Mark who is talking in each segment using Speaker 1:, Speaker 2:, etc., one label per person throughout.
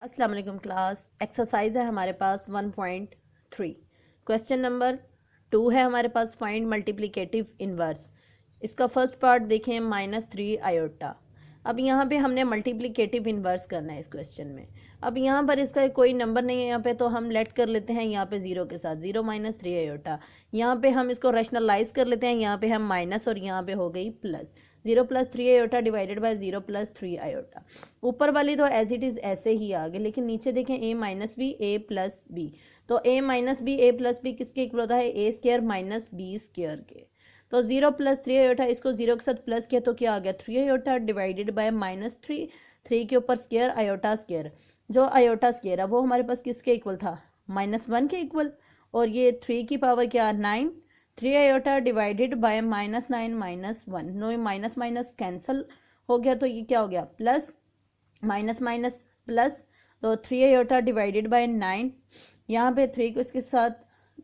Speaker 1: अस्सलाम वालेकुम class. Exercise है हमारे पास 1.3। क्वेश्चन नंबर 2 है हमारे पास, फाइंड मल्टीप्लिकेटिव इनवर्स। इसका फर्स्ट पार्ट देखें, -3 आयोटा। अब यहाँ पे हमने मल्टीप्लिकेटिव इनवर्स करना है इस क्वेश्चन में। अब यहाँ पर इसका कोई नंबर नहीं है यहाँ पे, तो हम लेट कर लेते हैं यहाँ पे जीरो के साथ, 0 - 3 आयोटा। यहाँ पे हम इसको रैशनलाइज कर लेते हैं, यहाँ पे हम माइनस और यहाँ पे हो गई plus. 0 + 3 iota divided bye 0 + 3 iota. ऊपर वाली तो एज इट इज ऐसे ही आ गए, लेकिन नीचे देखें a - b a + b। तो a - b a + b किसके इक्वल होता है, a² - b² के। तो 0 + 3 आयोटा, इसको 0 के साथ प्लस किया तो क्या आ गया, 3 आयोटा डिवाइडेड बाय -3। 3 के ऊपर स्क्वायर, आयोटा स्क्वायर। जो आयोटा स्क्वायर है वो हमारे पास किसके इक्वल था, -1 के इक्वल। और ये 3 की पावर क्या, 9। 3 iota divided by -9 - 1, no minus minus cancel हो गया, तो ये क्या हो गया, प्लस माइनस माइनस प्लस। तो 3 आयोटा डिवाइडेड बाय 9, यहाँ पे 3 को इसके साथ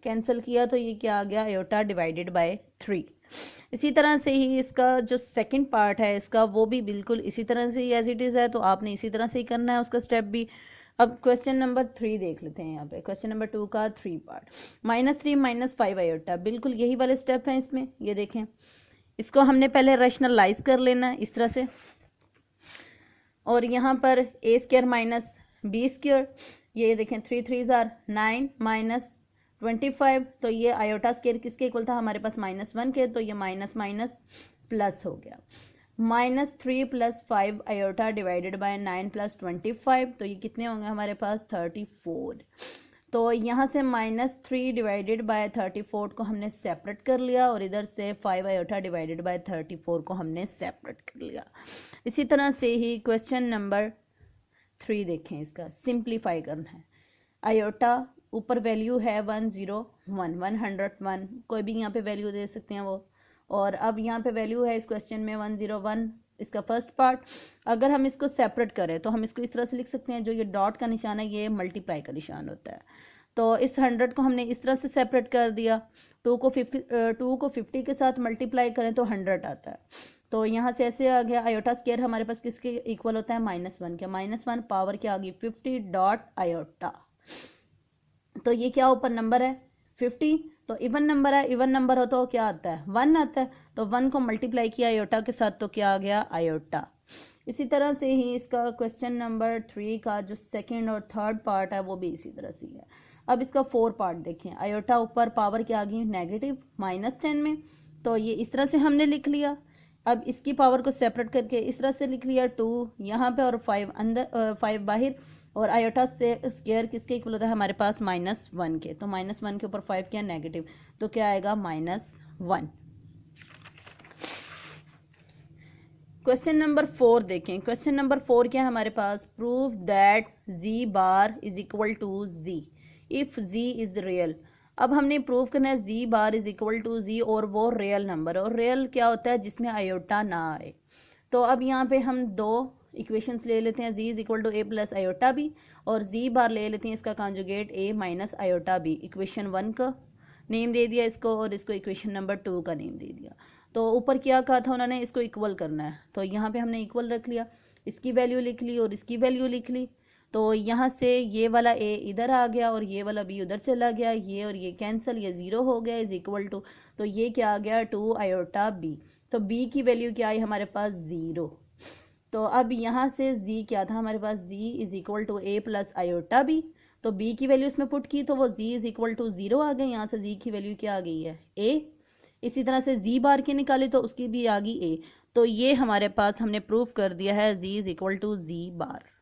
Speaker 1: कैंसिल किया तो ये क्या आ गया, आयोटा डिवाइडेड बाय 3। इसी तरह से ही इसका जो सेकंड पार्ट है इसका, वो भी बिल्कुल इसी तरह से ही एज इट इज़ है, तो आपने इसी तरह से ही करना है उसका स्टेप भी। अब क्वेश्चन नंबर 3 देख लेते हैं यहाँ पे, क्वेश्चन नंबर 2 का 3 पार्ट। -3 - 5 आयोटा, बिल्कुल यही वाले स्टेप हैं इसमें। ये देखें, इसको हमने पहले रैशनलाइज कर लेना है इस तरह से, और यहाँ पर a² - b²। ये देखें 3 3 ज़ार 9 - 25, तो ये आयोटा स्क्वायर किसके इक्वल था हमारे पास, -1 के, तो ये माइनस माइनस प्लस हो गया। -3 + 5 आयोटा डिवाइडेड बाय 9 + 25, तो ये कितने होंगे हमारे पास, 34। तो यहाँ से -3 डिवाइडेड बाय 34 को हमने सेपरेट कर लिया, और इधर से 5 आयोटा डिवाइडेड बाय 34 को हमने सेपरेट कर लिया। इसी तरह से ही क्वेश्चन नंबर 3 देखें, इसका सिंप्लीफाई करना है। आयोटा ऊपर वैल्यू है 101, 101, कोई भी यहाँ पे वैल्यू दे सकते हैं वो। और अब यहाँ पे वैल्यू है इस क्वेश्चन में 101, इसका फर्स्ट पार्ट। अगर हम इसको सेपरेट करें तो हम इसको इस तरह से लिख सकते हैं, जो ये डॉट का निशान है ये मल्टीप्लाई का निशान होता है। तो इस 100 को हमने इस तरह से सेपरेट कर दिया। 2 को 50 के साथ मल्टीप्लाई करें तो 100 आता है। तो यहाँ से ऐसे आ गया, आयोटा स्क्वायर हमारे पास किसके इक्वल होता है, -1 के। -1 पावर क्या आ गई, 50 डॉट आयोटा। तो ये क्या ऊपर नंबर है 50, तो इवन नंबर है, इवन नंबर हो तो क्या आता है, 1 आता है। तो 1 को मल्टीप्लाई किया आयोटा के साथ तो क्या आ गया, आयोटा। इसी तरह से ही इसका क्वेश्चन नंबर 3 का जो सेकंड और थर्ड पार्ट है वो भी इसी तरह से है। अब इसका 4 पार्ट देखें, आयोटा ऊपर पावर क्या आ गई, नेगेटिव -10 में, तो ये इस तरह से हमने लिख लिया। अब इसकी पावर को सेपरेट करके इस तरह से लिख लिया, 2 यहाँ पे और 5 अंदर, 5 बाहर। और आयोटा से स्क्वायर किसके इक्वल होता है हमारे पास, -1 के। तो -1 के ऊपर 5 क्या, नेगेटिव, तो क्या आएगा, -1। क्वेश्चन नंबर 4 देखें, क्वेश्चन नंबर 4 क्या है हमारे पास, prove that z⁻ is equal to z if z is real. अब हमने प्रूव करना है z⁻ is equal to z, और वो रियल नंबर, और रियल क्या होता है, जिसमें आयोटा ना आए। तो अब यहाँ पे हम दो इक्वेशंस ले लेते हैं, z is equal to a + iota b, और z⁻ ले लेते हैं इसका conjugate a - iota b। Equation 1 का नेम दे दिया इसको, और इसको इक्वेशन नंबर 2 का नेम दे दिया। तो ऊपर क्या कहा था उन्होंने, इसको इक्वल करना है, तो यहाँ पे हमने इक्वल रख लिया, इसकी वैल्यू लिख ली और इसकी वैल्यू लिख ली। तो यहाँ से ये वाला a इधर आ गया और ये वाला b उधर चला गया, ये और ये कैंसिल, ये 0 हो गया, इज इक्वल टू, तो ये क्या आ गया, 2 आयोटा b। तो b की वैल्यू क्या आई हमारे पास, 0। तो अब यहाँ से z क्या था हमारे पास, z is equal to a + iota b। तो b की वैल्यू इसमें पुट की तो वो z इज इक्वल टू 0 आ गई, यहाँ से z की वैल्यू क्या आ गई है, a। इसी तरह से z⁻ की निकाली तो उसकी भी आ गई a। तो ये हमारे पास हमने प्रूफ कर दिया है z is equal to z⁻।